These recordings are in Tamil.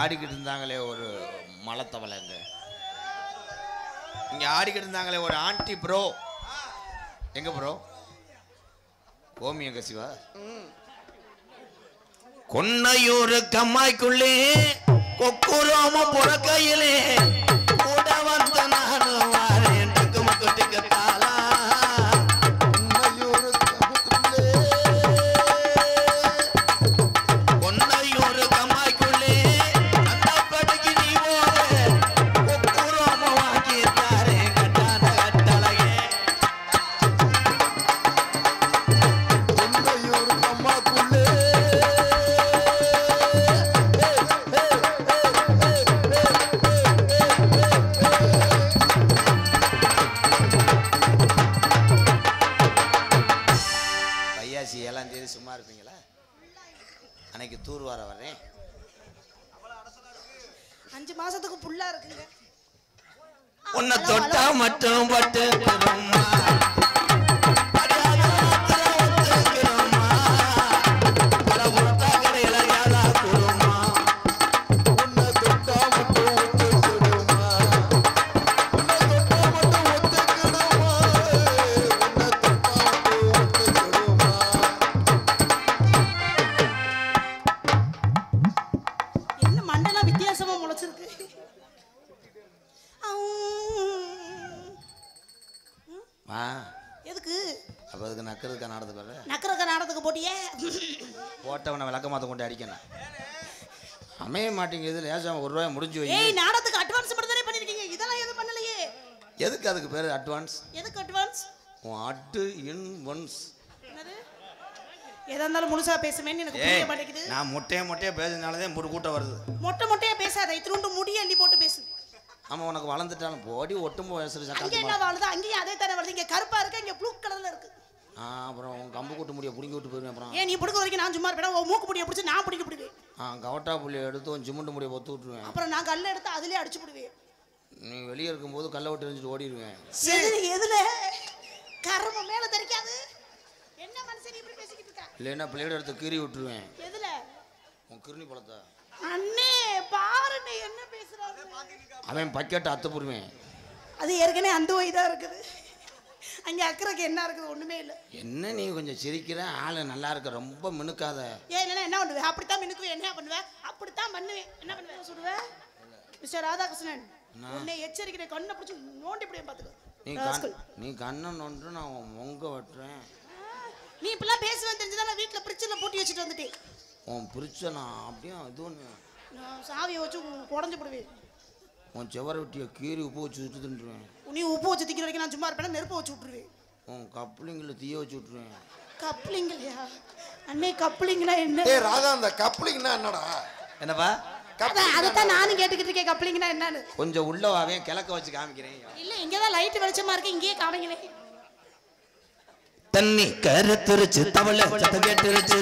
ஆடிக்கிட்டு இருந்தாங்களே ஒரு மலத்தவளைங்க, இங்க ஆடிக்கிட்டு இருந்தாங்களே ஒரு ஆண்டி ப்ரோ, எங்க ப்ரோ? கோமி எங்க சிவா? கொன்னையூர் கம்மாய்க்குள்ளே கொக்குரோம புறக்கையிலே கூட வந்த நானும் வாரேன் முக்குட்டிக்கு தாளா. கொன்னையூர் கம்மாய்க்குள்ளே அந்த படுக்கி நீ போற கொக்குரோம வாங்கி தாரே கட்டான கட்டளையே. கொன்னையூர் கம்மாய்க்குள்ளே சும்மா இருப்பீங்களா? அன்னைக்கு தூர் வர வரேன் 5 மாசத்துக்கு புல்லா இருக்குங்க. உன்னை தொட்டா மட்டும் பட்டு போட்டவனை விளக்கமாத்த கொண்டு அடிக்கணும். அமைய மாட்டேங்குது. லேசாம 1 ரூபாய் முடிஞ்சு வை. ஏய், நாடத்துக்கு அட்வான்ஸ் மட்டும் தானே பண்ணிருக்கீங்க, இதெல்லாம் எதுவும் பண்ணலையே. எதுக்கு அதுக்கு பேரு அட்வான்ஸ்? எதுக்கு அட்வான்ஸ்? At in once. என்னது? எதா இருந்தாலும் முழுசா பேசுமேன்னு எனக்கு புரிய மாட்டேங்குது. நான் மொட்டையா பேசினாலே தான் ஒரு கூட்டம் வருது. மொட்டையா பேசாத, இத்துண்டு முடி அள்ளி போட்டு பேசு. ஆமா, உனக்கு வளர்ந்துட்டாலும் போடி ஒட்டும் பேசுற. அங்கே என்ன வாழுது? அங்கேயும் அதே தானே வருது. இங்க கருப்பா இருக்கு, இங்க ப்ளூ கலர்ல இருக்கு. அப்புறம் உன் கம்பு கூட்டு முடிய புடிங்கி விட்டு போயிருவேன். அப்புறம் ஏன் நீ புடுக்க வரைக்கும் நான் சும்மா இருப்பேன்? உன் மூக்கு முடிய பிடிச்சி நான் பிடிக்க பிடிவேன். கவட்டா புள்ளிய எடுத்து உன் சிமெண்ட் முடிய பொத்து விட்டுருவேன். அப்புறம் நான் கல்லை எடுத்து அதுலயே அடிச்சு விடுவேன். நீ வெளியே இருக்கும்போது கல்லை விட்டு எரிஞ்சிட்டு ஓடிடுவேன். எதுல கர்ம மேல தெரிக்காது. என்ன மனுஷன் இப்படி பேசிக்கிட்டு இருக்க? இல்லைன்னா பிளேட் எடுத்து கீறி விட்டுருவேன். எதுல? உன் கிருணி பழத்தை. அண்ணே பாருண்ணே என்ன பேசுறாரு. அவன் பக்கெட்டு அத்து போடுவேன். அது ஏற்கனவே அந்த வயி தான் இருக்குது. அங்கே அக்கறைக்கு என்ன இருக்குது? ஒண்ணுமே இல்லை. என்ன நீ கொஞ்சம் சிரிக்கிற ஆளு நல்லா இருக்க, ரொம்ப மினுக்காத. ஏன் இல்லைன்னா என்ன பண்ணுவேன்? அப்படித்தான் மினுக்குவேன். என்ன பண்ணுவேன்? அப்படித்தான் பண்ணுவேன். என்ன பண்ணுவேன் சொல்லுவேன்? மிஸ்டர் ராதாகிருஷ்ணன், உன்னை எச்சரிக்கிற கண்ணை பிடிச்சி நோண்டி இப்படியே பார்த்துக்கோ. நீ கண்ணை நோண்டு நான் மொங்க வெட்டுறேன். நீ இப்பெல்லாம் பேசுவேன் தெரிஞ்சுதான் நான் வீட்டில் பிரிட்ஜில் பூட்டி வச்சுட்டு வந்துட்டேன். உன் பிரிட்ஜை நான் அப்படியே இது ஒன்று சாவியை வச்சு உடஞ்சு போடுவேன். உன் செவரை வெட்டியை கீறி உப்பு வச்சு விட்டு தின்றுவேன். நீ உப்பு வச்சு திக்கிற வரைக்கும் நான் சும்மா இருப்பேன். நெருப்பை வச்சு விட்டுருவேன். உன் கப்ளிங்கில் தீய வச்சு விட்டுருவேன். கப்ளிங்கலையா? அன்னை கப்ளிங்னா என்ன? ராதா, அந்த கப்ளிங்னா என்னடா? என்னப்பா? அதைத்தான் நானும் கேட்டுக்கிட்டு இருக்கேன். கப்ளிங்னா என்னன்னு கொஞ்சம் உள்ளவாவே கிழக்க வச்சு காமிக்கிறேன். இல்ல, இங்கதான் லைட் வெளிச்சமா இருக்கு, இங்கேயே காமிங்களே. தண்ணி கருத்துருச்சு தவளை சத்தம் கேட்டுருச்சு.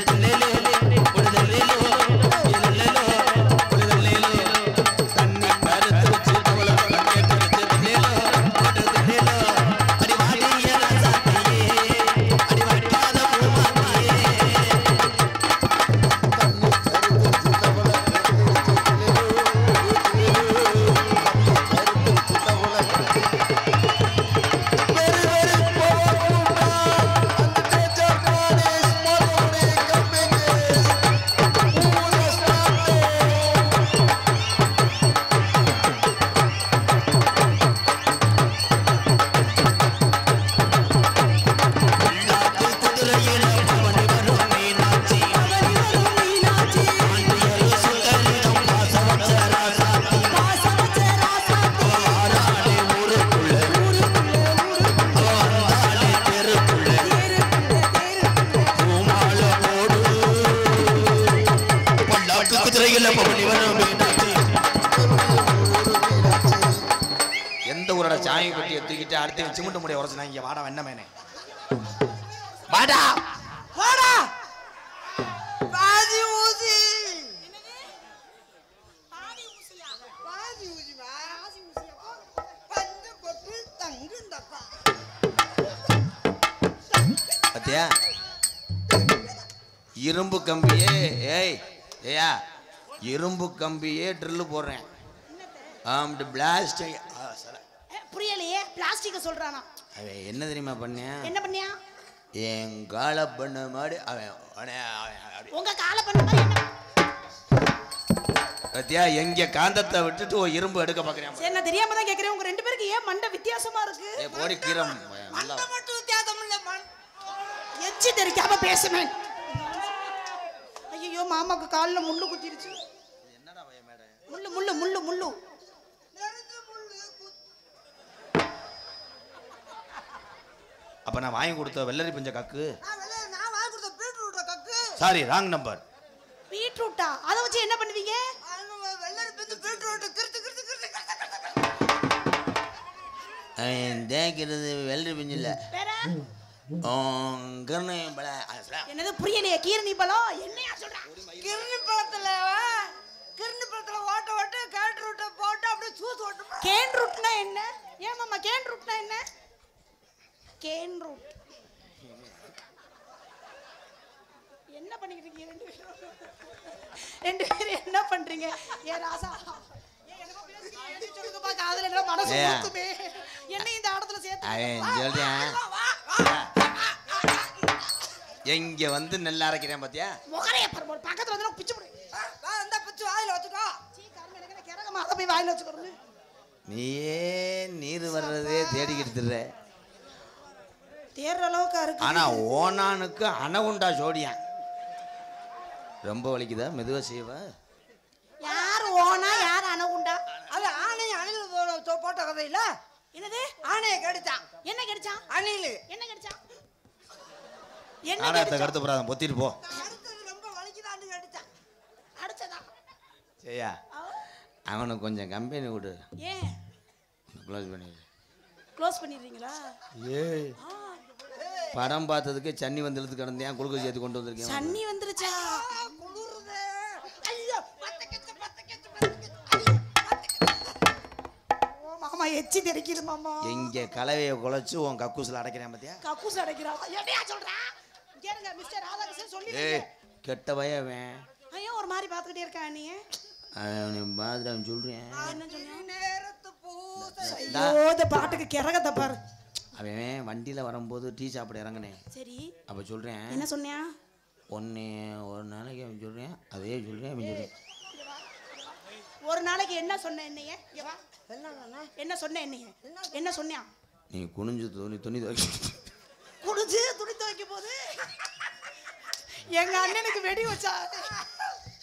எந்த ஊரோட சாமி பட்டியை தூக்கிட்டு அடுத்து சிமெண்ட் முடிய உரச்சு நான் இங்க வாடா வெண்ணமேனே வாடா வாடா பாதி ஊசி பாதி ஊசியா? பாதி ஊசி பாதி ஊசியா பஞ்சு கொட்டு தங்குண்டப்பா பத்தியா இரும்பு கம்பியே ஏய் ஏயா இரும்பு கம்பியே ட்ரில்லு போடுறேன். பிளாஸ்ட் புரியலையே. பிளாஸ்டிக்க சொல்றானா? அவன் என்ன தெரியுமா பண்ணேன்? என்ன பண்ணியா? என் காலை பண்ண மாதிரி அவன் உங்க காலை பண்ண மாதிரி என்ன? பத்தியா எங்க காந்தத்தை விட்டுட்டு ஒரு இரும்பு எடுக்க பாக்குறேன். சரி நான் தெரியாம தான் கேக்குறேன். உங்க ரெண்டு பேருக்கு ஏன் மண்டை வித்தியாசமா இருக்கு? ஏ போடி கீரம். மண்டை மட்டும் வித்தியாசம் இல்ல எச்சி தெரிக்காம பேசுவேன். ஐயோ மாமாக்கு கால்ல முள்ளு குத்திருச்சு. என்னடா பைய மேட? முள்ளு முள்ளு முள்ளு முள்ளு. அப்ப நான் வாங்கி கொடுத்த வெள்ளரி பிஞ்ச கக்கு. நான் வாங்கி கொடுத்த பீட்ரூட் கக்கு. Sorry wrong number. பீட்ரூட்டா? அத வச்சு என்ன பண்ணுவீங்க? வெள்ளரி பிஞ்சு பீட்ரூட் கிறுத்து கிறுத்து கிறுத்து அவன் தேய்க்கிறது வெள்ளரி பிஞ்சு இல்ல. வேற என்னது புரியலையே? கீரணி பழம் என்னையா சொல்ற? கிர்னி பழத்துல ஓட்ட ஓட்ட கேன் ரூட்ட போட்டு அப்படியே சூஸ் ஓட்டு. கேன் ரூட்னா என்ன? ஏன் மாமா கேன் ரூட்னா என்ன? கேன் ரூட் என்ன பண்ணிட்டு இருக்கீங்க ரெண்டு பேரும் என்ன பண்றீங்க? ஏ ராசா என்னமோ பேசிக்கிட்டு எழுதி சொல்லுங்கப்பா. காதுல என்ன மனசு ஊத்துமே. என்ன இந்த ஆடத்துல சேர்த்து அவன் சொல்றேன். எங்க வந்து நெல் அரைக்கிறேன் பாத்தியா? முகரைய பாரு. பக்கத்துல வந்து பிச்சு போடு. அந்த பிச்சு வாயில வச்சுக்கோ. சீ கர்ம எனக்கு கரகமா அத போய் வாயில வச்சுக்கறனு. நீயே நீர் வர்றதே தேடிக்கிட்டு திர்ற. தேர்ற அளவுக்கு இருக்கு. ஆனா ஓனானுக்கு அணகுண்டா ஜோடியான். ரொம்ப வலிக்குதா? மெதுவா செய்வா. யார் ஓனா யார் அணகுண்டா? அது ஆனை அணில் போட்ட கதை இல்ல. என்னது? ஆனையை கடிச்சான். என்ன கடிச்சான்? அணில் என்ன கடிச்சான்? என்ன ஆனத்தை கடிச்சான்? கடத்து போறாத பொத்திட்டு போ. அடுத்தது ரொம்ப வலிக்குதான்னு கடிச்சான். அடிச்சதா? சரியா? அவனுக்கு கொஞ்சம் கம்பெனி கொடு. ஏன் க்ளோஸ் பண்ணிடு. க்ளோஸ் பண்ணிடுறீங்களா? ஏய் படம் பார்த்ததுக்கு சன்னி வந்துழுது கிடந்தேன். குளுக்கோஸ் சேர்த்து கொண்டு வந்திருக்கேன். சன்னி வந்துருச்சா? குளிருது. ஐயோ பத்தக்கச்சு. ஓ மாமா எச்சி தெரிக்குது மாமா. எங்க கலவையை குலைச்சு உன் கக்கூசில் அடைக்கிறேன் பாத்தியா? கக்கூஸ் அடைக்கிறா. என்னையா சொல்றா? கேளுங்க மிஸ்டர் ராதாகிருஷ்ணன் சொல்லிடுங்க. ஏய் கெட்ட பையன். ஐயோ ஒரு மாதிரி பாத்துக்கிட்டே இருக்கான் நீ. அவன் மாதிரி அவன் சொல்றேன். என்ன சொன்ன? நேரத்து பூசை. ஐயோ இந்த பாட்டுக்கு கிறகத்தை பாரு. அவன் வண்டியில வரும்போது டீ சாப்பிட இறங்கினேன். சரி அப்ப சொல்றேன். என்ன சொன்னியா? ஒன்னு ஒரு நாளைக்கு அவன் சொல்றேன். அதே சொல்றேன் அவன் சொல்றேன். ஒரு நாளைக்கு என்ன சொன்ன என்னைய? இங்க வா. என்ன சொன்ன என்னைய? என்ன சொன்னியா? நீ குனிஞ்சு துணி துவைக்க. குடிச்சு துணி துவைக்க போது எங்க அண்ணனுக்கு வெடி வச்சா.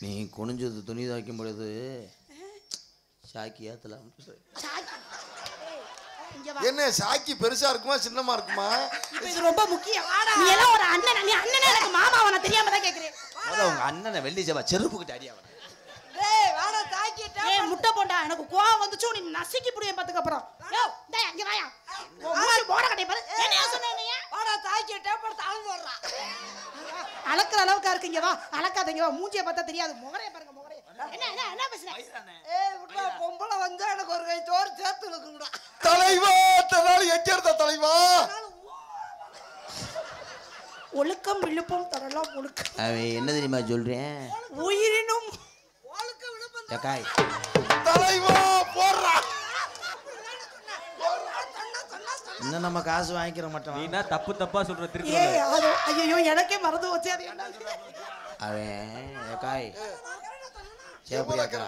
நீ குனிஞ்சு துணி துவைக்கும் பொழுது சாக்கி ஏத்தலாம். என்ன சாக்கி பெருசா இருக்குமா சின்னமா இருக்குமா? இப்ப இது ரொம்ப முக்கியம். நீ எல்லாம் ஒரு அண்ணன். நீ அண்ணனே எனக்கு மாமாவை நான் தெரியாம தான் கேக்குறேன். உங்க அண்ணனை வெள்ளி செவ்வா செருப்புக்கிட்ட அடியா. டேய் வாடா தாக்கிட்ட. ஏய் முட்டை போண்டா எனக்கு கோவம் வந்துச்சு. நீ நசுக்கி புடிய பாத்துக்க அப்புறம். யோ டேய் அங்க வாயா. மூஞ்சி போட கட்டை பாரு. என்னையா சொன்ன என்னைய? வாடா தாக்கிட்ட போட்டு அளந்து வர்றா. அளக்குற அளவுக்கு இருக்கீங்க வா. அளக்காதீங்க வா. மூஞ்சிய பார்த்தா தெரியாது. முகரைய பாருங்க முகரைய. என்ன பேசுற? ஏய் விட்றா பொம்பளை வந்து எனக்கு ஒரு கை சோறு சேர்த்து இருக்குடா. தலைவா தனால எச்சர்த தலைவா. ஒழுக்கம் விழுப்பம் தரலாம் ஒழுக்கம். அவன் என்ன தெரியுமா சொல்றேன்? உயிரினும் ஒழுக்க விழுப்பம் ஜக்காய் தலைவா போறா. இன்னும் நம்ம காசு வாங்கிக்கிற மாட்டோம். நீனா தப்பா சொல்ற திருப்பி. ஏய் அது ஐயோ எனக்கே மறந்து வச்சே. அது என்ன அவன் ஜக்காய் சேப்பரியாக்கா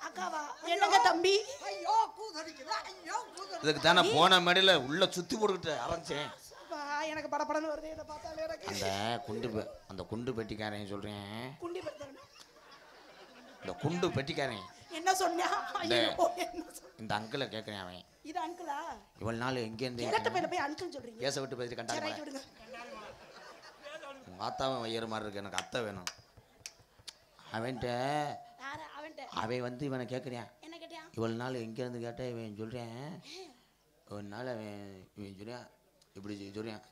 அக்காவா? என்னங்க தம்பி? ஐயோ கூதடிக்குதா. ஐயோ கூதடி. இதுக்கு தானே போன மேடையில உள்ள சுத்தி போட்டுக்கிட்டு அரைஞ்சேன். எனக்கு படபடன்னு வருது. இதை பார்த்தாலே எனக்கு அந்த குண்டு பெட்டிக்காரன் சொல்றேன். குண்டி படுத்துறேன். இந்த குண்டு பெட்டிக்காரன் என்ன சொன்னா? ஐயோ என்ன சொன்ன? இந்த அங்கிளை கேட்கறேன். அவன் இது அங்கிளா? இவ்வளவு நாள் எங்க இருந்து கேட்ட பையில போய் அங்கிள் சொல்றீங்க. கேச விட்டு பேசிட்டு சரி கண்டாங்க. ரைட் விடுங்க. உங்க ஆத்தாவும் வையற மாதிரி இருக்கு. எனக்கு அத்தை வேணும். அவன்கிட்ட யாரு அவன்ட்ட? அவன் வந்து இவனை கேட்கறியான். என்ன கேட்டியா? இவ்வளவு நாள் எங்க இருந்து கேட்டா இவன் சொல்றேன். ஒரு நாள் இவன் சொல்றான் இப்படி சொல்றான்.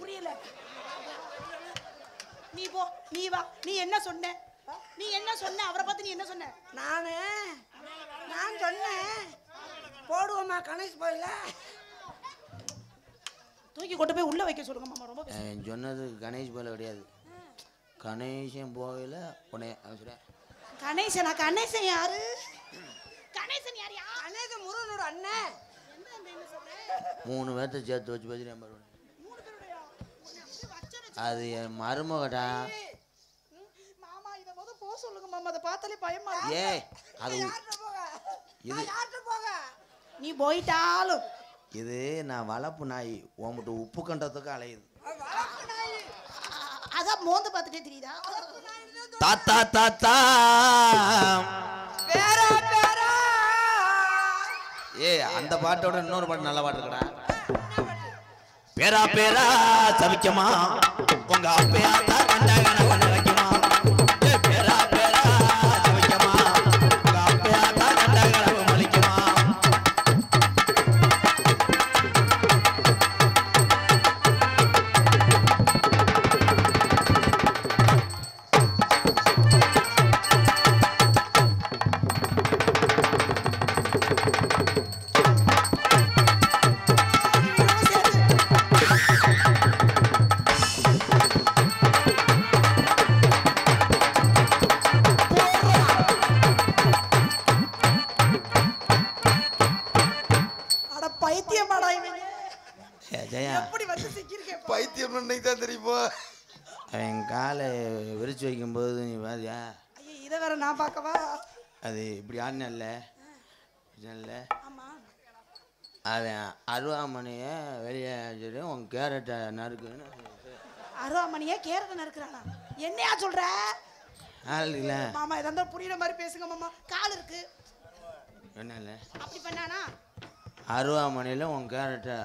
புரியல. நீ போ நீ வா. நீ என்ன சொன்ன? நீ என்ன சொன்ன? அவரை பார்த்து நீ என்ன சொன்ன? நான் சொன்னேன் போடுவோமா கணேஷ் போயில தூக்கி கொண்டு போய் உள்ள வைக்க சொல்லுங்க மாமா. ரொம்ப சொன்னது கணேஷ் போல கிடையாது. கணேசன் போயில உடனே அவன் சொல்றேன் கணேசனா? கணேசன் யாரு? கணேசன் யாரியா? கணேசன் முருகனோட அண்ணன். என்ன அந்த என்ன சொல்ற? 3 பேர்த்த சேர்த்து வச்சு பேசுறேன் பாரு. 3 பேருடையா? உன்னை அப்படி வச்சனே. அது என் மருமகடா. மாமா இத முத போ சொல்லுங்க மாமா, அத பார்த்தாலே பயமா இருக்கு. ஏய் அது யார்கிட்ட போக? இது யார்கிட்ட போக? நீ போயிட்டாலும் இது நான் வளர்ப்பு நாய். உன்கிட்ட உப்பு கண்டத்துக்கு அலையுது. வளர்ப்பு நாய். அதான் மோந்து பார்த்துட்டே தெரியுதா? தாத்தா தாத்தா பேரா பேரா. ஏய் அந்த பாட்டோட இன்னொரு பாட்டு நல்ல பாட்டு இருக்குடா. பேரா பேரா சவிக்கமா உங்க அப்பையா தான் கண்டகன பண்ண வைக்குமா. ஏய் பேரா பேரா சவிக்கமா உங்க அப்பையா தான் கண்டகன மலிக்குமா. அட பைத்தியமாடா இவன். ஜெயா எப்படி வந்து சிக்கிருக்கே? பைத்தியம் இன்னைக்கு தான் தெரியுமா? அவன் காலை விரிச்சு வைக்கும்போது நீ பாதியா ஐயோ இத வேற நான் பார்க்கவா? அது இப்படி ஆடினல்ல ஆமா. அவன் அருவாமனையை வெளியே வச்சுட்டு உன் கேரட்டை நறுக்குன்னு அருவாமணியா கேரட் நறுக்குறானா? என்னையா சொல்ற? ஆளுல மாமா இத இருந்தா புரியுற மாதிரி பேசுங்க மாமா. கால் இருக்கு. என்னல்ல அப்படி பண்ணானா? அருவாமனையில் உன் கேரட்டை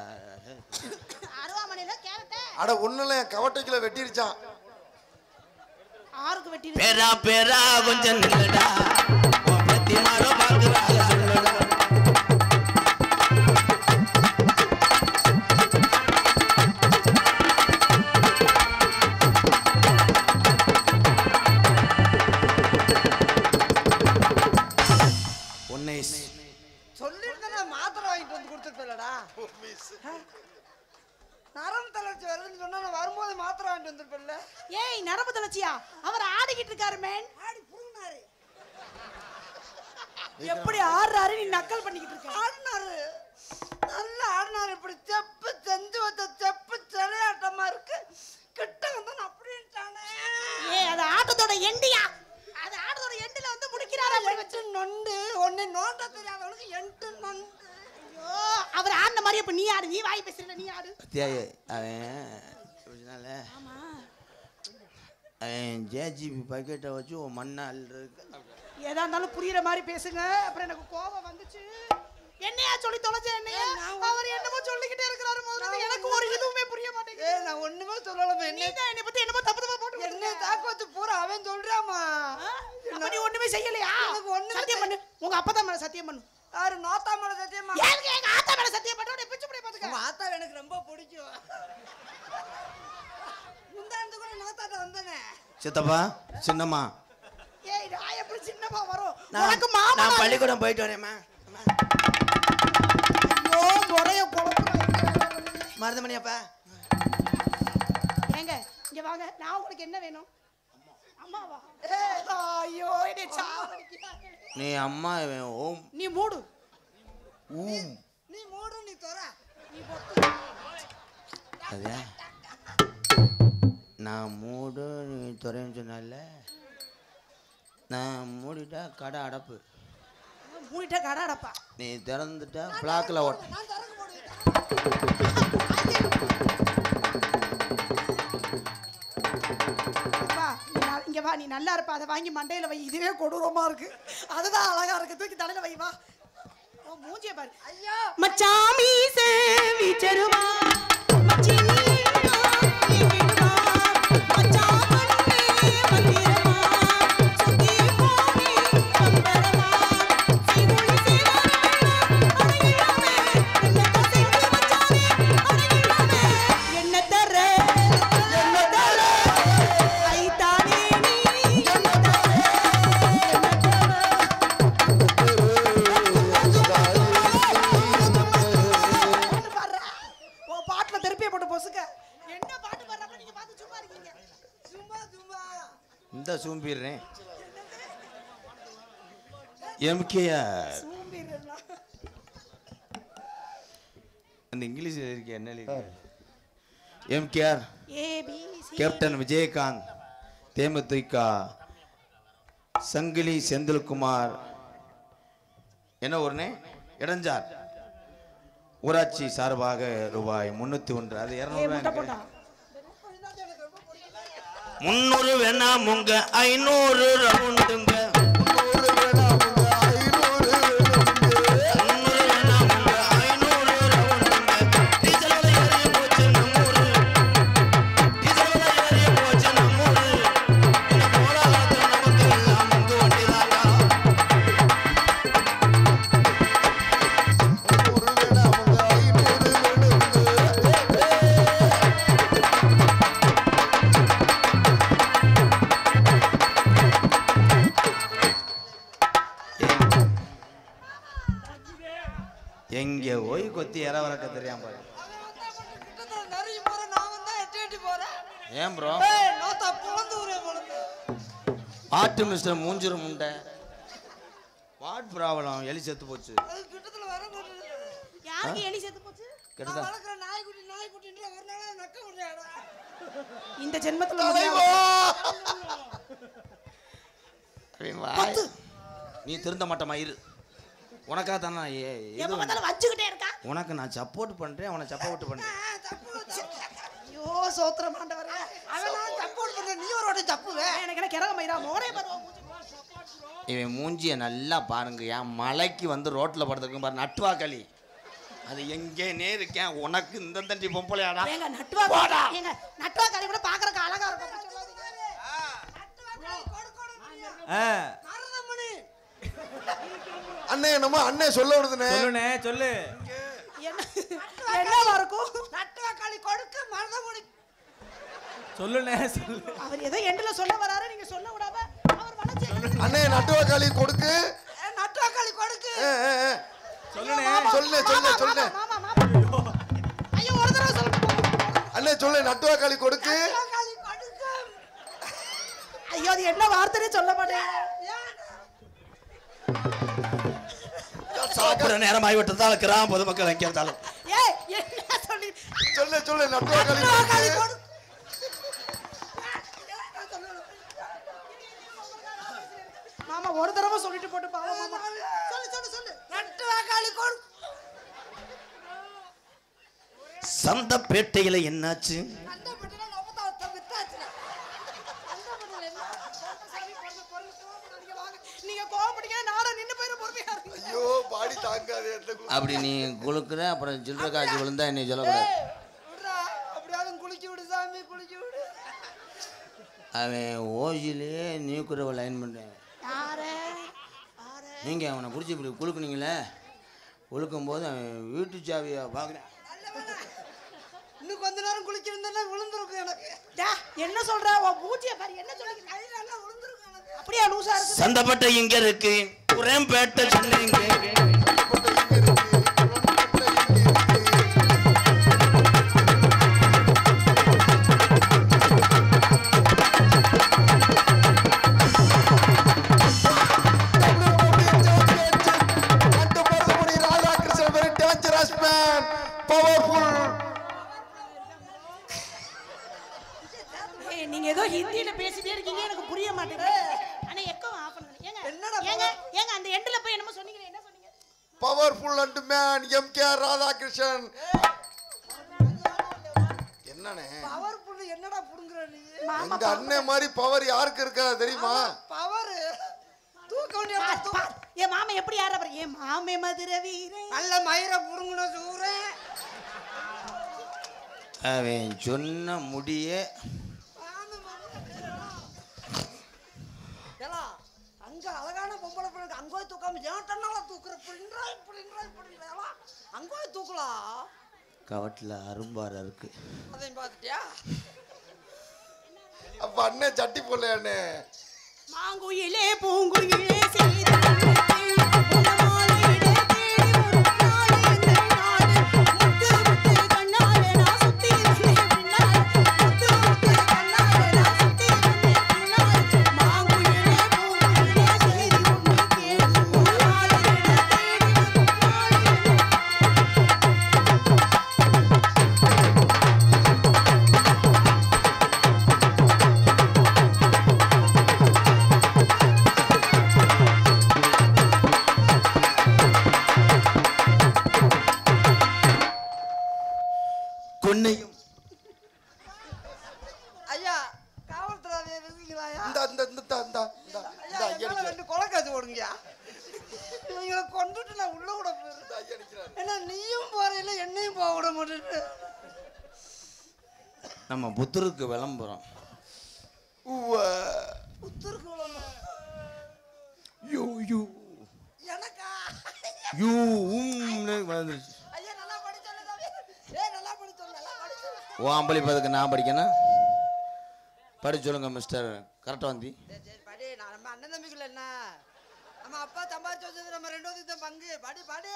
அருவாமனையில கேரட் அட ஒண்ணுல கவட்டைக்குள்ள வெட்டிருச்சான். ஆறுக்கு வெட்டி பேரா பேரா கொஞ்சம் நில்லுடா உன் பத்தி மாறோ பார்க்குறாங்க சொல்லுடா. ஒன்னே சொல்லிருந்தா மாத்திரை வாங்கிட்டு வந்து கொடுத்துருப்பேன்லடா. நரம்பு தளர்ச்சி வருதுன்னு சொன்னா நான் வரும்போது மாத்திரை வாங்கிட்டு வந்திருப்பேன்ல. ஏய் நரம்பு தளர்ச்சியா? அவர் ஆடிக்கிட்டு இருக்காரு மேன். ஆடி புடுங்கினாரு. எப்படி ஆடுறாரு நீ நக்கல் பண்ணிக்கிட்டு இருக்க? ஆடினாரு, நல்லா ஆடினாரு. இப்படி செப்பு செஞ்சு வச்ச செப்பு சிலையாட்டமா இருக்கு. கிட்ட வந்து அப்படின்ட்டானே. ஏய் அது ஆட்டத்தோட எண்டியா? அது ஆட்டத்தோட எண்டில வந்து முடிக்கிறாரு அப்படி வச்சு. எட்டு நொண்டு ஒன்னு நோண்ட தெரியாதவனுக்கு எட்டு நொண்டு. ஐயோ அவர் ஆடின மாதிரி இப்ப நீ ஆடு. நீ வாய் பேசுறல, நீ ஆடு. பத்தியாயே அவன் ஆமா. அவன் ஜேஜிபி பக்கெட்டை வச்சு உன் மண்ணால் இருக்கு. ஏதா இருந்தாலும் புரியுற மாதிரி பேசுங்க. அப்புறம் எனக்கு கோபம் வந்துச்சு. என்னையா சொல்லி தொலைச்ச? என்னையா அவர் என்னமோ சொல்லிக்கிட்டே இருக்கிறாரு. முதல்ல எனக்கு ஒரு இதுவுமே புரிய மாட்டேங்குது. நான் ஒண்ணுமே சொல்லலமா. நீ தான் என்னை பத்தி என்னமோ தப்பு தப்பா போட்டு என்ன தாக்கு வச்சு பூரா அவன் சொல்றாமா. அப்ப நீ ஒண்ணுமே செய்யலையா? எனக்கு ஒண்ணுமே சத்தியம் பண்ணு. உங்க அப்பா மேல சத்தியம் பண்ணு. யாரு நோத்தா மேல சத்தியமா? ஏங்க எங்க ஆத்தா மேல சத்தியம் பண்றோம். பிச்சு புடி பாத்துக்க. உங்க ஆத்தா எனக்கு ரொம்ப பிடிக்கும். முந்தாண்டு கூட நோத்தாட்ட வந்தனே. சித்தப்பா சின்னம்மா ஏய் நான் எப்படி சின்னமா வரும்? நான் உனக்கு மாமா நான் பள்ளிக்கூடம் போயிட்டு வரேம்மா. ஐயோ முறைய குழப்பம். மருதமணியப்பா ஏங்க இங்க வாங்க. நான் உங்களுக்கு என்ன வேணும்? அம்மாவா? ஐயோ என்னை சாவடிக்கிறாங்க. நீ அம்மா இவன் ஓம் நீ மூடு. ஊம் நீ மூடு நீ தொற. நீ பொத்து. அதே நான் மூடு நீ துறைன்னு சொன்னால நான் மூடிட்டா கடை அடப்பு. மூடிட்டா கடை அடப்பா. நீ திறந்துட்டா பிளாக்ல ஓட்ட. நான் திறக்க போடுவேன். வா இங்க வா. நீ நல்லா இருப்ப. அதை வாங்கி மண்டையில வை. இதுவே கொடூரமா இருக்கு. அதுதான் அழகா இருக்கு. தூக்கி தலையில வை. வா. ஓ மூஞ்சிய பாரு. ஐயோ மச்சாமி சேவி செருவா மச்சி நீனா நீடுவா மச்சாமண்ணே வந்திரமா சுத்தி போனி வந்தரமா சிகுளி சிவரமா அடங்கிடாமே என்ன செஞ்சு மச்சானே அடங்கிடாமே என்ன தர ஐ தானே நீ என்ன தர பாட்டுல திருப்பிய போட்டு பொசுக்க. என்ன பாட்டு பாடுறாங்க நீங்க? பார்த்து சும்மா இருக்கீங்க. சும்மா சும்மா. இந்த சூம்பிடுறேன். எம்கேஆர் சூம்பிடுறா. அந்த இங்கிலீஷ் இருக்கு என்ன இருக்கு எம்கேஆர் ABC. கேப்டன் விஜயகாந்த் தேமுதிக சங்கிலி செந்தில்குமார் என்ன ஊர்னே இடைஞ்சார் ஊராட்சி சார்பாக ரூபாய் 301 அது 200 முட்டை போட்டான். 300 வேணாம் உங்க 500 ரவுண்டுங்க எங்க ஓய் கொத்தி இற வரக்க தெரியாம பாரு நிறைய போறேன் நான் வந்தா எட்டி போறேன் ஏன் ப்ரோ நான் பொழந்து பொழந்து ஆட்டு மிஸ்டர் மூஞ்சிரு முண்டை வாட் ப்ராப்ளம் எலி செத்து போச்சு அது கிட்டத்துல வர மாட்டேங்குது. யாருக்கு எலி செத்து போச்சு? கெட்டதா நான் வளர்க்குற நாய்க்குட்டின்ற ஒரு நாளா நக்க முடியாடா. இந்த ஜென்மத்துல தலைவா! நீ திருந்த மாட்டமா இரு உனக்கா தானே எப்ப பார்த்தாலும் வச்சுக்கிட்டே இருக்கா. உனக்கு நான் சப்போர்ட் பண்றேன் அவனை சப்போர்ட் பண்றேன் ஐயோ சோத்திர மாண்டவரே. அவன் சப்போர்ட் பண்ற நீ ஒரு வாட்டி தப்புவே. எனக்கு என்ன கிறக மயிரா மோனே பாரு. இவன் மூஞ்சிய நல்லா பாருங்க என் மலைக்கு வந்து ரோட்ல படுத்துருக்கு பாரு நட்டுவாக்களி அது எங்கேனே இருக்கேன் உனக்கு இந்த தண்டி பொம்பளையாடா ஏங்க நட்டுவா ஏங்க நட்டுவா காரி கூட பாக்குறதுக்கு அழகா இருக்கும். அப்படி சொல்லாதீங்க. மருதமணி அண்ணே என்னமோ அண்ணே சொல்ல விடுதுனே சொல்லுனே சொல்லு என்னவா இருக்கும்? நட்டுவாக்காளி கொடுக்க மருதமணி சொல்லுனே சொல்லு அவர் ஏதோ எண்டுல சொல்ல வராரு நீங்க சொல்ல விடாம அவர் வளர்ச்சி அண்ணே நட்டுவாக்காளி கொடுக்கு நட்டுவாக்காளி கொடுக்க சொல்லுனே சொல்லு சொல்லு மாமா மாமா ஐயோ ஒரு தடவை சொல்லுங்க. அண்ணே சொல்லு நட்டுவாக்காளி கொடுக்கு நட்டுவாக்காளி கொடுக்க ஐயோ அது என்ன வார்த்தையே சொல்ல மாட்டேன். சாப்பிட நேரம் ஆகிவிட்டதால் கிராம பொதுமக்கள் எங்கே இருந்தாலும் ஏய் என்ன சொல்லி சொல்லு நட்டுவாக்காளி கொடுக்கு மாமா ஒரு தடவை சொல்லிட்டு போட்டு பாவம் மாமா. சொல்லு சொல்லு சொல்லு. நட்டுவாக்காளி கொடு சந்தப்பேட்டையில என்னாச்சு கண்டப்பட்டல நோபத்த விட்டாச்சுல கண்டப்பட்டல என்ன நீங்க கோவப்பட்டீங்க நானும் நின்னு போயிர பொறுமையா இருக்கு. ஐயோ பாடி தாங்காது எந்த அப்படி நீ குளுக்குற அப்புறம் சில்லற காய்ச்சி விழுந்தா என்னை சொல்லக்கூடாது விடுறா அப்படியாவது குளிக்க விடு சாமி குளிக்க விடு. அவன் ஓசிலே நியூக்குறவ லைன் பண்ணேன் யாரே நீங்க அவனை பிடிச்சி இப்படி குளுக்குனீங்களே குளுக்கும் போது அவன் வீட்டு சாவியை பார்க்குறேன் இன்னும் கொஞ்ச நேரம் குளிச்சிருந்தேன்னா விழுந்துருக்கும் எனக்கு. என்ன சொல்ற உன் பூச்சியை பாரு என்ன சொல்றீங்க. கையில விழுந்துருக்கும் எனக்கு. அப்படியே லூசா இருக்கு. சந்தப்பட்டை இங்க இருக்கு குரம்பேட்டை சொன்னீங்க Radhakrishnan very dangerous man powerful ஏய் நீங்க ஏதோ ஹிந்தியில பேசிட்டே இருக்கீங்க எனக்கு புரிய மாட்டேங்குது. ஆனா எக்கோ ஆஃப் பண்ணுங்க. ஏங்க என்னடா ஏங்க ஏங்க அந்த எண்ட்ல போய் என்னமோ சொன்னீங்க என்ன சொன்னீங்க? Powerful and man MKR Radhakrishnan என்னண்ணே பவர் புல்லு என்னடா புடுங்குற நீ? எங்க அண்ணன் மாதிரி பவர் யாருக்கு இருக்கா தெரியுமா பவர் தூக்க வேண்டிய ஏ மாமா எப்படி யாரா பாரு. ஏ மாமே மதுரை வீரே. நல்ல மயிர புடுங்குன சூரே. அவன் சொன்ன முடியே ஏலா அங்க அழகான பொம்பளை பிள்ளைக்கு அங்கோய் தூக்காம ஏன் தன்னால தூக்குற இப்படின்றா இப்படின்றா அங்கோய் தூக்கலாம். கவட்டில் அரும்பார இருக்கு அதையும் பார்த்துட்டியா? அப்ப அண்ணன் சட்டி போடல அண்ணே மாங்குயிலே பூங்குயிலே செய்த உன்னமாலையிலே தேடி ஒரு நாள் இந்த நாடு முத்து முத்து கண்ணாலே நான் சுத்தி வந்தேன் பின்னால் முத்து முத்து கண்ணாலே நான் சுத்தி வந்தேன் பின்னால் மாங்குயிலே பூங்குயிலே செய்தி ஒன்று கேளு கூட முடிட்டு நம்ம புத்தருக்கு விளம்பரம். புத்தூருக்குள்ள யூ யூ எனக்கா யூ வந்துருச்சு. ஐயா நல்லா படிச்சல தம்பி. ஏய் நல்லா படிச்சல நல்லா படிச்சல. ஓ அம்பளி பதுக்கு நான் படிக்கணும். படிச்சு சொல்லுங்க மிஸ்டர். கரெக்டா வந்தி. சரி படி. நம்ம அண்ணன் தம்பிக்குள்ள என்ன? நம்ம அப்பா சம்பாதிச்சு வச்சது நம்ம ரெண்டாவது பங்கு. படி படி.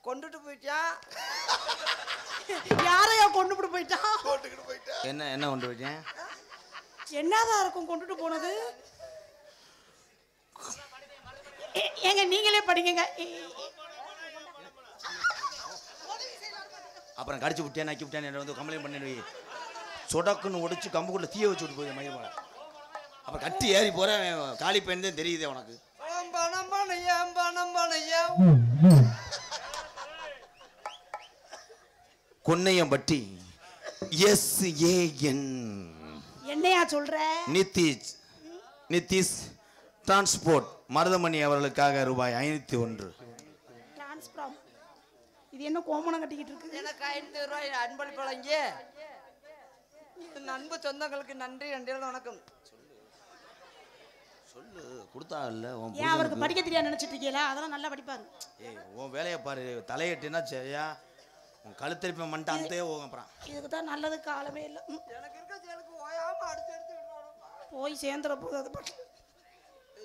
கொண்டுட்டு போயிட்டான். யாரையா கொண்டுட்டு போயிட்டான்? என்ன என்ன கொண்டு போயிட்டேன்? என்னதான் இருக்கும் கொண்டுட்டு போனது? ஏங்க நீங்களே படிங்க. அப்புறம் கடிச்சு விட்டேன் நக்கி விட்டேன் என்ன வந்து கம்ப்ளைண்ட் பண்ணிடுவி. சொடக்குன்னு ஒடிச்சு கம்புக்குள்ள தீய வச்சு விட்டு போய் மயிர் மேலே. அப்புறம் கட்டி ஏறி போகிறேன். காலி பெண் தான் தெரியுது உனக்கு. பணம் பணையம் பணம் பணையம். கொன்னையம்பட்டி SAN என்னையா சொல்ற? நிதிஷ் டிரான்ஸ்போர்ட் மருதமணி அவர்களுக்காக ரூபாய் 501. டிரான்ஸ்ஃபார்ம். இது என்ன கோமணம் கட்டிக்கிட்டு இருக்கு? எனக்கு 500 ரூபாய் அன்பளிப்பு வழங்கி அன்பு சொந்தங்களுக்கு நன்றி. நன்றி வணக்கம். சொல்லு கொடுத்தா இல்ல உன் ஏன் அவருக்கு படிக்க தெரியாது நினைச்சிட்டு இருக்கீங்களா? அதெல்லாம் நல்லா படிப்பாரு. ஏய் உன் வேலையை பாரு. தலையெட்டினா சரியா உன் கழுத்தரிப்ப மண்டை அந்தே போகும். அப்புறம் இதுக்கு தான் நல்லது காலமே இல்லை. எனக்கு இருக்க செயலுக்கு ஓயாம அடிச்சு எடுத்து விடுறானப்பா. போய் சேர்ந்துற போது அது பட்டு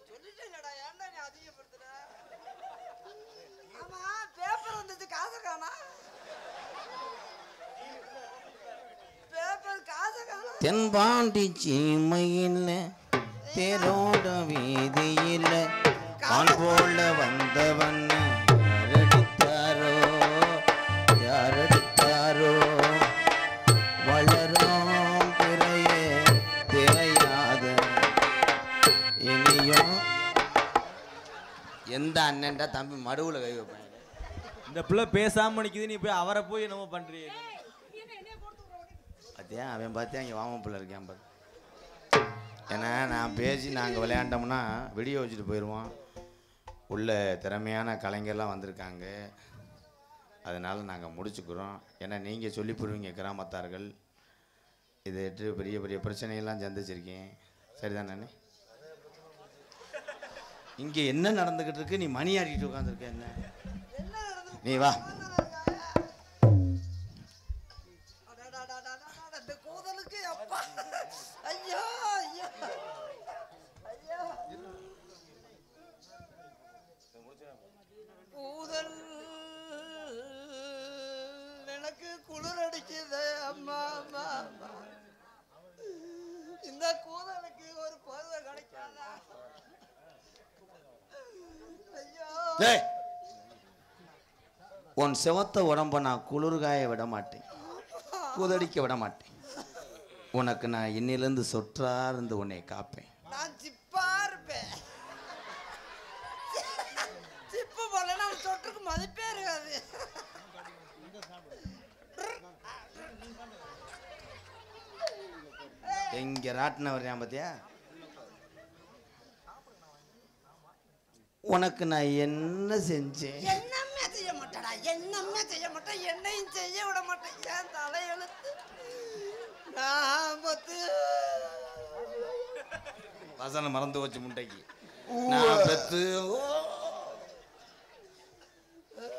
சொல்லிட்டேன்டா ஏன்டா நீ அதிகப்படுத்துற? ஆமா பேப்பர் வந்துச்சு காசை காணா. பேப்பர் காசை காணா. தென்பாண்டி சீமையில் தேரோட வீதியில் கான் போல வந்தவன் யாரெடுத்தாரோ வளரும் பிறையே தெரியாத இனியும் எந்த அண்ணன்டா தம்பி மடுவுல கை வைப்பேன். இந்த பிள்ளை பேசாம நிக்குது. நீ போய் அவரை போய் என்னமோ பண்றீங்க. பார்த்தியா அவன் பார்த்தியா இங்கே வாம பிள்ளை இருக்கேன் பாரு. ஏன்னா நான் பேசி நாங்கள் விளையாண்டோம்னா வெடியை வச்சுட்டு போயிடுவோம். உள்ள திறமையான கலைஞர்லாம் வந்திருக்காங்க. அதனால் நாங்கள் முடிச்சுக்கிறோம். ஏன்னா நீங்கள் சொல்லி போடுவீங்க கிராமத்தார்கள். இதை எட்டு பெரிய பெரிய பிரச்சனையெல்லாம் சந்திச்சிருக்கேன். சரிதான் நானே. இங்கே என்ன நடந்துக்கிட்டு இருக்கு? நீ மணி ஆடிட்டு உட்காந்துருக்க. என்ன நீ வா. கூதலுக்கு அப்பா ஐயோ ஐயோ ஐயோ கூதல் எனக்கு குளிர் அடிக்குது. அம்மா அம்மா அம்மா. இந்த கூதலுக்கு ஒரு போர்வை கிடைக்காதா? ஐயோ உன் செவத்த உடம்ப நான் குளிர்காய விட மாட்டேன். கூதடிக்க விட மாட்டேன். உனக்கு நான் இன்னிலிருந்து சொற்றா இருந்து உன்னை காப்பேன். நான் சிப்பா இருப்பேன். சிப்பு போல நான் சொட்டுக்கு மதிப்பே இருக்காது. எங்க ராட்டின வர்றேன் பார்த்தியா? உனக்கு நான் என்ன செஞ்சேன்? என்னமே செய்ய மாட்டேடா. என்னமே செய்ய மாட்டேன். என்னையும் செய்ய விட மாட்டேன். ஏன் தலையெழுத்து நான் பத்து வசனம் மறந்து வச்சு முட்டைக்கு நான் பெத்து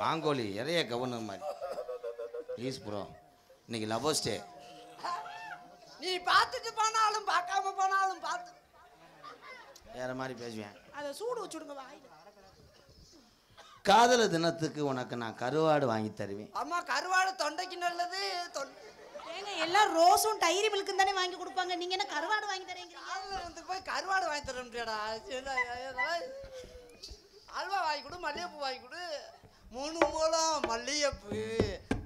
பாங்கோலி இறைய கவர்னர் மாதிரி. ப்ளீஸ் ப்ரோ இன்னைக்கு லவர்ஸ் டே. நீ பார்த்துட்டு போனாலும் பார்க்காம போனாலும் பார்த்து வேற மாதிரி பேசுவேன். அதை சூடு வச்சுடுங்க வாயில. காதல தினத்துக்கு உனக்கு நான் கருவாடு வாங்கி தருவேன். அம்மா கருவாடு தொண்டைக்கு நல்லது. ஏங்க எல்லாம் ரோஸும் டைரி மில்க்கும் தானே வாங்கி கொடுப்பாங்க. நீங்க என்ன கருவாடு வாங்கி தரீங்க? போய் கருவாடு வாங்கி தர முடியாடா. அல்வா வாங்கி கொடு. மல்லிகைப்பூ வாங்கி கொடு. 3 மூலம் மல்லிகைப்பூ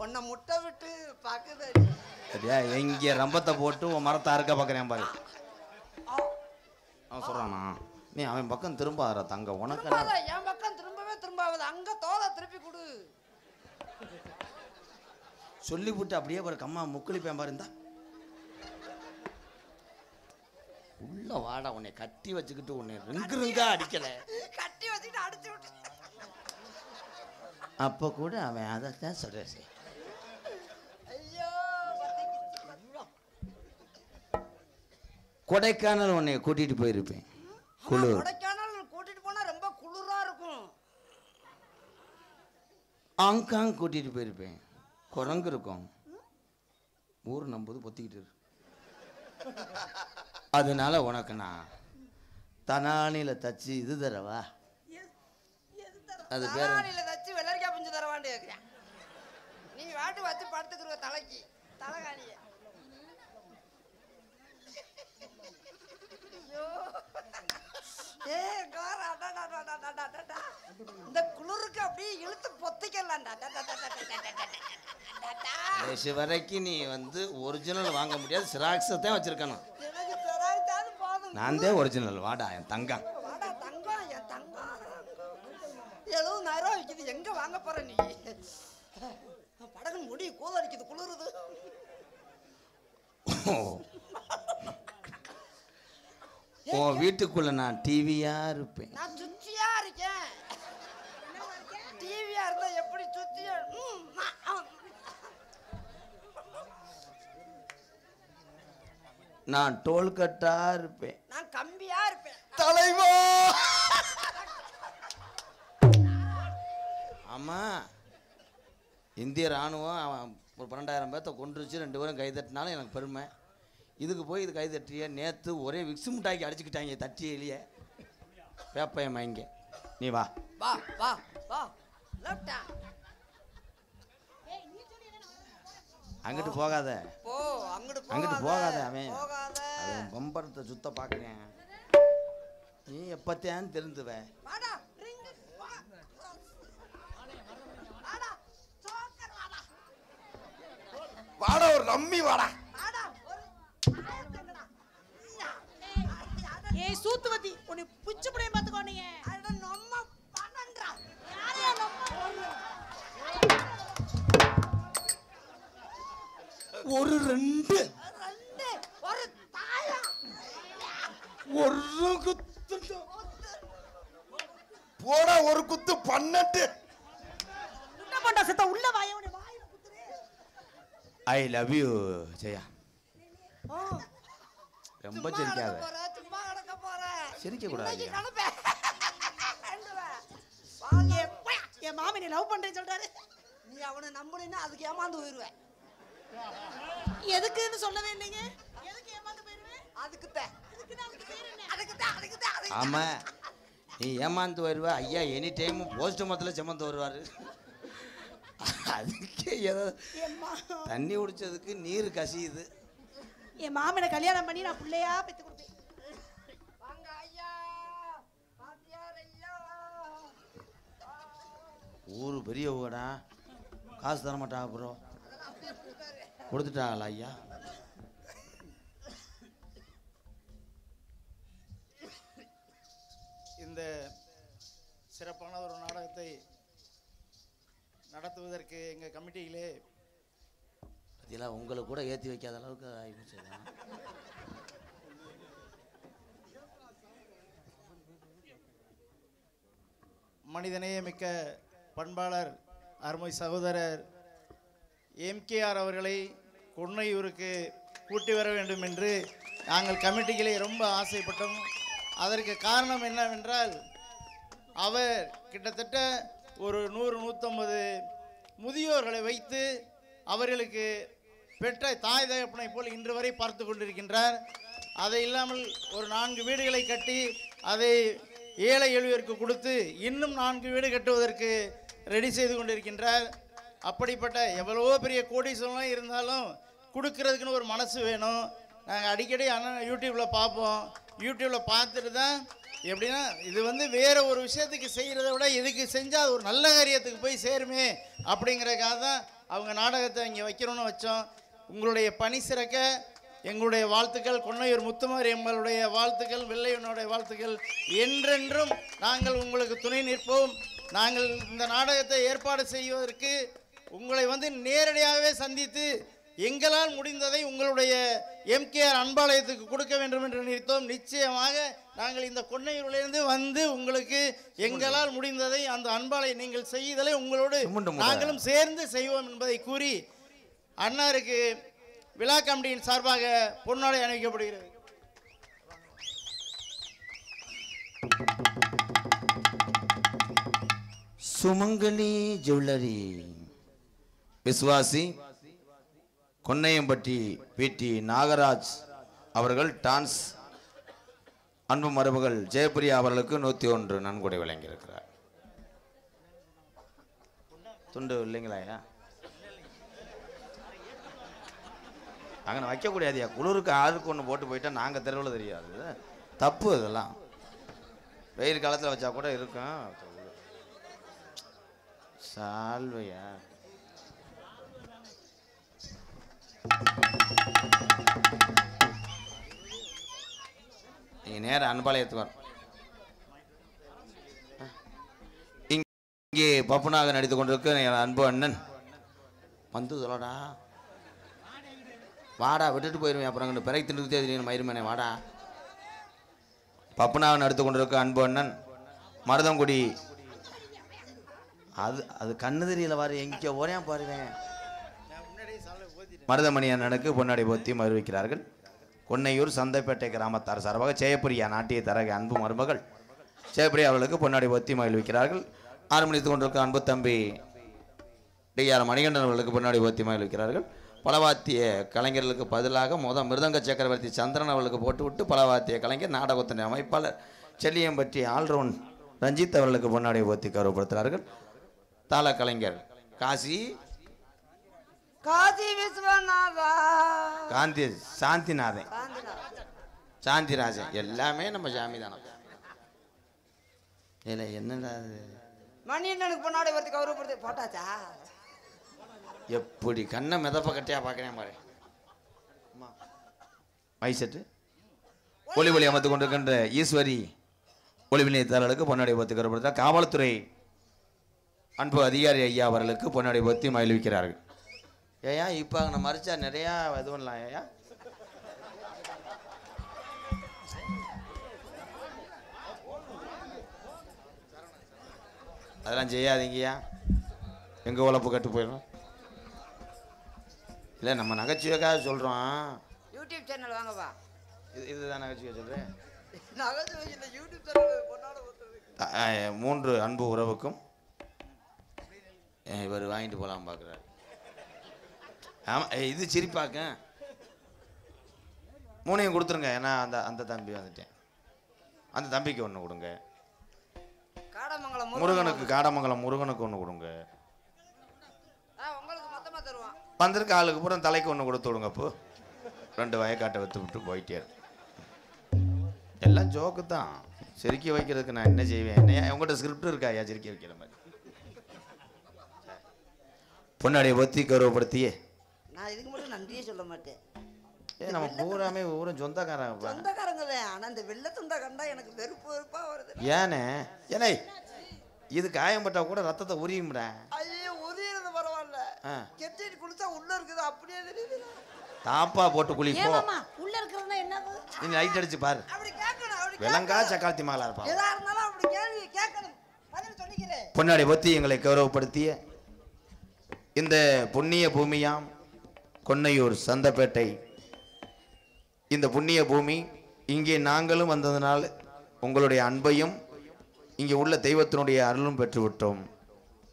உன்னை முட்டை விட்டு பார்க்குது. சரியா எங்க ரம்பத்தை போட்டு உன் மரத்தை அறுக்க பார்க்குறேன் பாரு. அவன் சொல்றானா நீ அவன் பக்கம் திரும்பாத தங்க. உனக்கு என் பக்கம் திரும்பவே திரும்பாவது. அங்க தோலை திருப்பி கொடு. சொல்லி விட்டு அப்படியே பாரு கம்மா முக்களிப்பேன் பாரு. இருந்தா உள்ள வாடா. உன்னை கட்டி வச்சுக்கிட்டு உன்னை ரிங்கா அடிக்கல. கட்டி வச்சுக்கிட்டு அடிச்சு விட்டு அப்போ கூட அவன் அதைத்தான் சொல்கிறேன். ஐயோ கொடைக்கானல் உன்னை கூட்டிகிட்டு போயிருப்பேன். குளிர். கொடைக்கானல் கூட்டிட்டு போனா ரொம்ப குளிரா இருக்கும். ஹாங்காங் கூட்டிகிட்டு போயிருப்பேன். குரங்கு இருக்கும். ஊர் நம்புது பொத்திக்கிட்டு இருக்கு. அதனால உனக்கு நான் தனானியில் தச்சு இது தரவா? அது பேர் தலானில தச்சு வெள்ளரிக்காய் பிஞ்சு தரவான்னு கேட்குறேன். நீ வாட்டு வச்சு படுத்துக்கிற தலைக்கு தலைகாணிய. இந்த குளிருக்கு அப்படியே இழுத்து பொத்திக்கலாம்டா. கடைசி வரைக்கும் நீ வந்து ஒரிஜினல் வாங்க முடியாது, சிராக்ஸை தான் வச்சிருக்கணும். எனக்கு சிராய்ச்சாது போதும். நான் தான் ஒரிஜினல். வாடா என் தங்கம். வாடா தங்கம், என் தங்கம். 70,000 விற்கிது, எங்க வாங்க போற நீ? படகு முடி கூதடிக்குது, குளிருது. உன் வீட்டுக்குள்ள நான் டிவியா இருப்பேன். நான் சுச்சியா இருக்கேன். டிவியா இருந்தா எப்படி சுச்சியா? நான் டோல்கட்டா இருப்பேன். நான் கம்பியா இருப்பேன். தலைவா ஆமா, இந்திய ராணுவம் அவன் ஒரு 12,000 பேர்த்த கொண்டுருச்சு, 2 பேரும் கை தட்டினாலும் எனக்கு பெருமை. இதுக்கு போய் இது கை தட்டிய நேற்று ஒரே விக்ஸு மிட்டாய்க்கு அடிச்சுக்கிட்டாங்க தட்டியிலேயே. வேப்பையம் வாங்க. நீ வா வா வா வா. லெஃப்டா அங்கிட்டு போகாத. போ, அங்கிட்டு அங்கிட்டு போகாத. அவன் போகாத. அவன் பம்பரத்தை சுத்த பார்க்குறேன். நீ எப்பத்தான் தெரிந்துவ? வாடா ரிங் வா. வாடா சோக்கர் வாடா. வாடா ஒரு ரம்மி வாடா. வாடா ஒரு ஆயத்தங்கடா. ஏய் சூத்துவதி, உன்னை புச்சு புடியே பாத்துக்கோ நீங்க. அட நம்ம பண்ணன்றா. யாரையா நம்ம? ஒரு ரெண்டு ரெண்டு ஒரு தாயா. ஒரு குத்து போடா, ஒரு குத்து 12. என்ன பண்ணா செத்த உள்ள வாயே, உன்னை வாயில குத்துறே. I love you Jaya. ஓ ரொம்ப சிரிக்காத. சும்மா கிடக்க போற. சிரிக்க கூடாது. இன்னைக்கு கணப்பே. என் மாமி நீ லவ் பண்றேன்னு சொல்றாரு. நீ அவனை நம்புனீன்னா அதுக்கு ஏமாந்து போயிருவேன். எதுக்குன்னு சொல்லவே இல்லைங்க. எதுக்கு ஏமாந்து போயிருவேன்? அதுக்குத்தான் அதுக்குன்னு அதுக்கு பேர் என்ன? அதுக்குத்தான் ஆமா, நீ ஏமாந்து வருவ. ஐயா எனி டைம் போஸ்ட் மரத்தில் செமந்து வருவார். அதுக்கே ஏதோ எம்மா, தண்ணி குடிச்சதுக்கு நீர் கசியுது. என் மாமனை கல்யாணம் பண்ணி நான் பிள்ளையா பெத்து கொடுப்பேன். வாங்க ஐயா. பாத்தியார் ஐயா. ஊரு பெரிய ஊடா, காசு தர மாட்டா. அப்புறம் கொடுத்துட்டாங்களா ஐயா? இந்த சிறப்பான ஒரு நாடகத்தை நடத்துவதற்கு எங்கள் கமிட்டியிலே இதெல்லாம் உங்களை கூட ஏற்றி வைக்காத அளவுக்கு ஆகிப்போச்சு. மனிதநேயமிக்க பண்பாளர் அருமை சகோதரர் எம்கேஆர் அவர்களை கொன்னையூருக்கு கூட்டி வர வேண்டும் என்று நாங்கள் கமிட்டிகளே ரொம்ப ஆசைப்பட்டோம். அதற்கு காரணம் என்னவென்றால், அவர் கிட்டத்தட்ட ஒரு 100-150 முதியோர்களை வைத்து அவர்களுக்கு பெற்ற தாய் தகப்பனை போல் இன்று வரை பார்த்து கொண்டிருக்கின்றார். அதை இல்லாமல் ஒரு 4 வீடுகளை கட்டி அதை ஏழை எளியோருக்கு கொடுத்து இன்னும் 4 வீடு கட்டுவதற்கு ரெடி செய்து கொண்டிருக்கின்றார். அப்படிப்பட்ட எவ்வளவோ பெரிய கோடீஸ்வரலாம் இருந்தாலும் கொடுக்கறதுக்குன்னு ஒரு மனசு வேணும். நாங்கள் அடிக்கடி அண்ணன் யூடியூப்பில் பார்ப்போம். யூடியூப்பில் பார்த்துட்டு தான் எப்படின்னா, இது வந்து வேறு ஒரு விஷயத்துக்கு செய்கிறத விட இதுக்கு செஞ்சால் அது ஒரு நல்ல காரியத்துக்கு போய் சேருமே அப்படிங்கிறதுக்காக தான் அவங்க நாடகத்தை இங்கே வைக்கணும்னு வச்சோம். உங்களுடைய பணி சிறக்க எங்களுடைய வாழ்த்துக்கள். கொன்னையூர் முத்துமாரியம்மனுடைய வாழ்த்துக்கள், வெள்ளையனுடைய வாழ்த்துக்கள். என்றென்றும் நாங்கள் உங்களுக்கு துணை நிற்போம். நாங்கள் இந்த நாடகத்தை ஏற்பாடு செய்வதற்கு உங்களை வந்து நேரடியாகவே சந்தித்து எங்களால் முடிந்ததை உங்களுடைய எம்கேஆர் அன்பாலயத்துக்கு கொடுக்க வேண்டும் என்று நினைத்தோம். நிச்சயமாக நாங்கள் இந்த கொன்னையூரிலிருந்து வந்து உங்களுக்கு எங்களால் முடிந்ததை அந்த அன்பாலயம் நீங்கள் செய்தலை உங்களோடு நாங்களும் சேர்ந்து செய்வோம் என்பதை கூறி அன்னாருக்கு விழா கமிட்டியின் சார்பாக பொன்னாடை அணிவிக்கப்படுகிறது. சுமங்கலி ஜுவல்லரி விசுவாசி கொன்னையம்பட்டி பிடி நாகராஜ் அவர்கள் டான்ஸ் அன்பு மருமகள் ஜெயபிரியா அவர்களுக்கு 101 நன்கொடை வழங்கியிருக்கிறார். துண்டு இல்லைங்களா? அங்கே வைக்கக்கூடாதியா, குளிருக்கு ஆளுக்கு ஒன்று போட்டு போயிட்டா நாங்கள் தெருவில் தெரியாது, தப்பு. இதெல்லாம் வெயில் காலத்தில் வச்சா கூட இருக்கும். சால்வையா நீங்க நேரம் அன்பாலயத்துக்கு வர. இங்கே பப்புனாக நடித்து கொண்டிருக்க என் அன்பு அண்ணன் வந்து சொல்லடா, வாடா, விட்டுட்டு போயிருவேன் அப்புறம் அங்கே பிறகு திண்டுக்கிட்டே தெரியும் மயிருமேனே, வாடா. பப்புனாக நடித்து கொண்டிருக்க அன்பு அண்ணன் மருதங்குடி, அது கண்ணு தெரியல, வாரு எங்கே ஒரே பாருவேன். மருதமணி அண்ணனுக்கு பொன்னாடை போத்தி மகிழ்விக்கிறார்கள். கொன்னையூர் சந்தைப்பேட்டை கிராமத்தார் சார்பாக ஜெயப்பிரியா நாட்டிய தரக அன்பு மருமகள் ஜெயப்பிரியா அவர்களுக்கு பொன்னாடை போத்தி மகிழ்விக்கிறார்கள். ஆரம்பித்துக் கொண்டிருக்க அன்பு தம்பி டிஆர் மணிகண்டன் அவர்களுக்கு பொன்னாடை போத்தி மகிழ்விக்கிறார்கள். பலவாத்திய கலைஞர்களுக்கு பதிலாக மிருதங்க சக்கரவர்த்தி சந்திரன் அவர்களுக்கு போட்டுவிட்டு பலவாத்திய கலைஞர் நாடகத்தின் அமைப்பாளர் செல்லியம்பட்டி ஆல்ரவுண்ட் ரஞ்சித் அவர்களுக்கு பொன்னாடை போத்தி கௌரவப்படுத்துகிறார்கள். தாள கலைஞர் காசி விஸ்வநாதா, காந்தி சாந்திநாதன், சாந்திராஜன், எல்லாமே நம்ம சாமி தானே. இல்லை என்னடா மணியண்ணனுக்கு பொன்னாடை வரதுக்கு கௌரவப்படுத்தி போட்டாச்சா? எப்படி கண்ணை மிதப்ப கட்டியா பார்க்கிறேன் பாரு. மைசெட்டு ஒளி ஒளி அமைத்துக் கொண்டிருக்கின்ற ஈஸ்வரி ஒளி நிலையத்தாளர்களுக்கு பொன்னாடை போத்தி கௌரவப்படுத்த காவல்துறை அன்பு அதிகாரி ஐயா அவர்களுக்கு பொன்னாடை போத்தி மகிழ்விக்கிறார்கள். ஏயா இப்போ அங்கே மறைச்சா நிறையா இது பண்ணலாம். ஏயா அதெல்லாம் செய்யாதீங்கய்யா, எங்கள் உழப்பு கட்டு போயிடும். இல்லை நம்ம நகைச்சுவைக்காக சொல்கிறோம். யூடியூப் சேனல் வாங்கப்பா. இதுதான் நகைச்சுவை சொல்கிறேன். யூடியூப் சேனல் பொன்னாடை 3 அன்பு உறவுக்கும் இவர் வாங்கிட்டு போகலாம் பார்க்குறாரு. ஆமாம், இது சிரிப்பாக்க 3ஐயும் கொடுத்துருங்க. ஏன்னா அந்த தம்பி வந்துட்டேன், அந்த தம்பிக்கு 1 கொடுங்க. முருகனுக்கு காடமங்கலம் முருகனுக்கு 1 கொடுங்க. வந்திருக்க ஆளுக்கு பூரா தலைக்கு 1 கொடுத்து விடுங்க. அப்போ 2 வயக்காட்டை வைத்து விட்டு போயிட்டே. எல்லாம் ஜோக்கு தான். சிரிக்க வைக்கிறதுக்கு நான் என்ன செய்வேன்? என்ன உங்கள்கிட்ட ஸ்கிரிப்ட் இருக்கா ஐயா சிரிக்க வைக்கிற மாதிரி? பொன்னாடியை பற்றி கௌரவப்படுத்தியே நான் இதுக்கு மட்டும் நன்றியே சொல்ல மாட்டேன். நம்ம பூராமே ஊரும் சொந்தக்காரங்க தான். ஆனால் இந்த வெள்ளை துண்டா கண்டா எனக்கு வெறுப்பா வருது. ஏனே ஏனே இது காயம்பட்டா கூட ரத்தத்தை உரியும்டா. ஐயோ, உரியறது பரவாயில்ல, கெட்டிட்டு குளிச்சா உள்ள இருக்குது அப்படியே தெரியுது. தாப்பா போட்டு குளிப்போ. உள்ள இருக்கிறதுனா என்னது? நீ லைட் அடிச்சு பாரு. அப்படி கேட்கணும். விலங்கா சக்காத்தி மகளா இருப்பா. எதா இருந்தாலும் அப்படி கேள்வி கேட்கணும். பதில் சொல்லிக்கிறேன். பொன்னாடி பத்தி எங்களை கௌரவப்படுத்திய இந்த புண்ணிய பூமியாம் கொன்னையூர் சந்தைப்பேட்டை, இந்த புண்ணிய பூமி, இங்கே நாங்களும் வந்ததனால் உங்களுடைய அன்பையும் இங்கே உள்ள தெய்வத்தினுடைய அருளும் பெற்றுவிட்டோம்.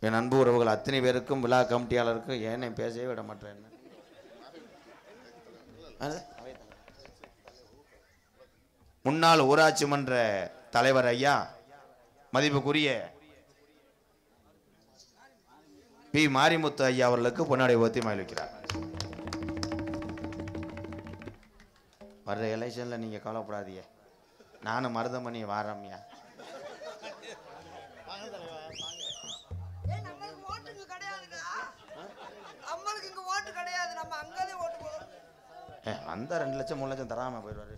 என் அன்பு உறவுகள் அத்தனை பேருக்கும் விழா கமிட்டியாளருக்கும் ஏன்னே பேசவே விட மாட்டேன். முன்னாள் ஊராட்சி மன்ற தலைவர் ஐயா மதிப்புக்குரிய பி மாரிமுத்து ஐயா அவர்களுக்கு பொன்னாடை போத்தி மகிழ்விக்கிறார். வர்ற எலெக்ஷன்ல நீங்க கவலைப்படாதீங்க, நானும் மருதமணி வாரம்யா. அந்த 2 லட்சம் 3 லட்சம் தராம போயிடுவாரு.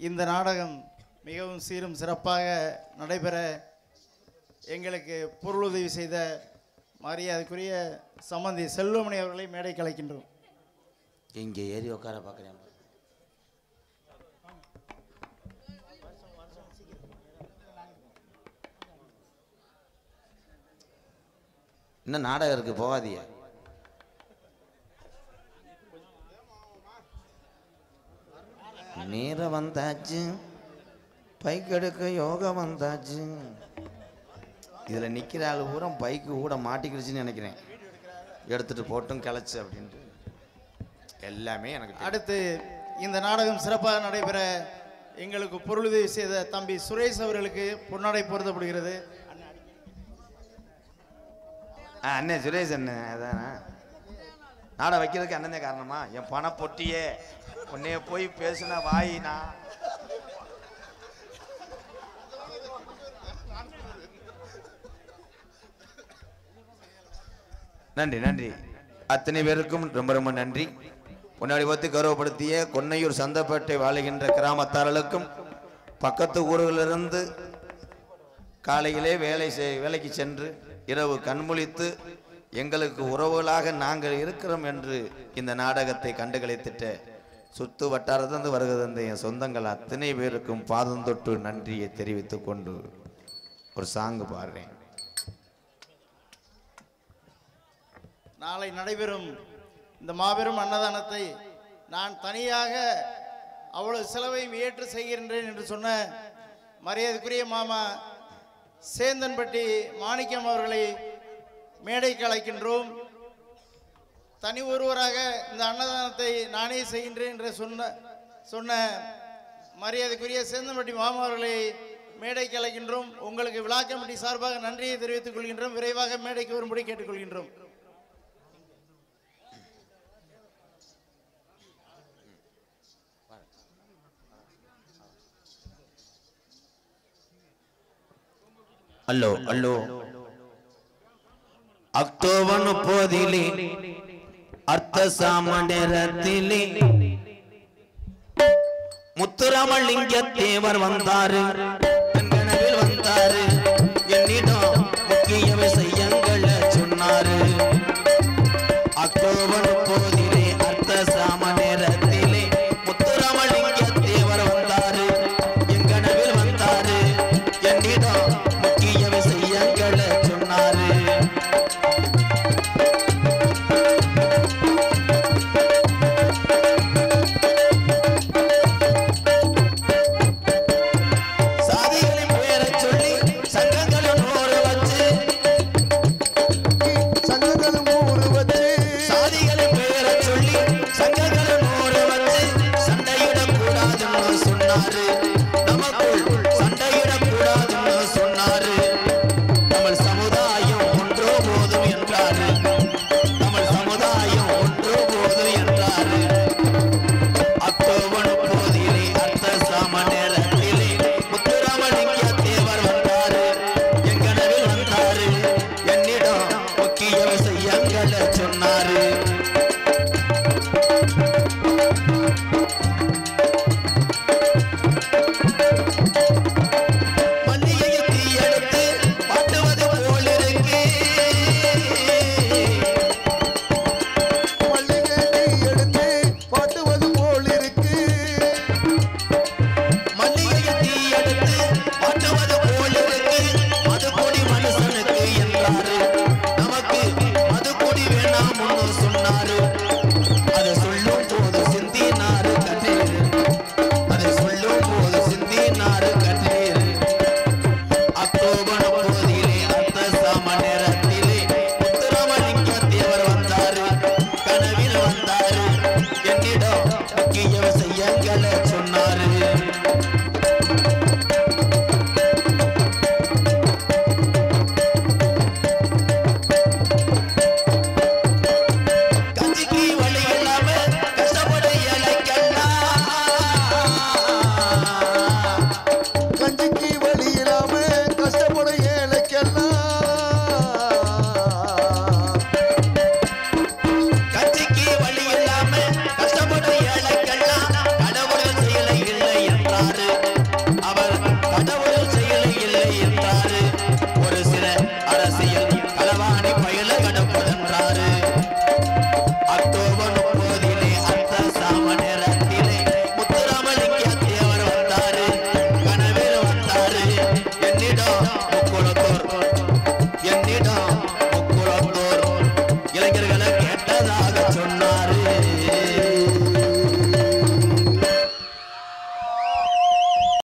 இந்த நாடகம் மிகவும் சீரும் சிறப்பாக நடைபெற எங்களுக்கு பொருளுதவி செய்த மரியாதைக்குரிய சம்பந்தி செல்வமணி அவர்களை மேடை கலைக்கின்றோம். இங்கே ஏறி உட்கார பார்க்குறேன். இன்னும் நாடகம் இருக்கு, போகாதீங்க. நேரம் வந்தாச்சு, பைக் எடுக்க யோகா வந்தாச்சு. இதுல நிக்கிற ஆளு பூரா பைக்கு கூட மாட்டிக்கிடுச்சுன்னு நினைக்கிறேன். எடுத்துட்டு போட்டும் கிளச்சு அப்படின்ட்டு எல்லாமே எனக்கு. அடுத்து இந்த நாடகம் சிறப்பாக நடைபெற எங்களுக்கு பொருளுதவி செய்த தம்பி சுரேஷ் அவர்களுக்கு பொன்னாடை பொருத்தப்படுகிறது. அண்ணே சுரேஷ் அண்ணன் அதானா நாடை வைக்கிறதுக்கு அண்ணனே காரணமா? என் பண பொட்டியே உன்னைய போய் பேசுனா வாயினா. நன்றி நன்றி, அத்தனை பேருக்கும் ரொம்ப ரொம்ப நன்றி. முன்னாடி பார்த்து கௌரவப்படுத்திய கொன்னையூர் சந்தப்பேட்டை வாழுகின்ற கிராமத்தார்களுக்கும் பக்கத்து ஊர்களிலிருந்து காலையிலே வேலைக்கு சென்று இரவு கண்முழித்து எங்களுக்கு உறவுகளாக நாங்கள் இருக்கிறோம் என்று இந்த நாடகத்தை கண்டுகளித்திட்ட சுத்து வட்டாரத்திலிருந்து வருகிறது என் சொந்தங்கள் அத்தனை பேருக்கும் பாதம் தொட்டு நன்றியை தெரிவித்துக் கொண்டு ஒரு சாங்கு பாடுறேன். நாளை நடைபெறும் இந்த மாபெரும் அன்னதானத்தை நான் தனியாக அவ்வளவு செலவையும் ஏற்று செய்கின்றேன் என்று சொன்ன மரியாதைக்குரிய மாமா சேந்தன்பட்டி மாணிக்கம் அவர்களை மேடைக்கு அழைக்கின்றோம். தனி ஒருவராக இந்த அன்னதானத்தை நானே செய்கின்றேன் என்று சொன்ன மரியாதைக்குரிய சேந்தன்பட்டி மாமா அவர்களை மேடைக்கு அழைக்கின்றோம். உங்களுக்கு விழா கமிட்டி சார்பாக நன்றியை தெரிவித்துக் கொள்கின்றோம். விரைவாக மேடைக்கு வரும்படி கேட்டுக்கொள்கின்றோம். அல்லோ அல்லோ அக்டோபர் 30 அர்த்த சாமண்டரத்திலே முத்துராமலிங்க தேவர் வந்தாரு.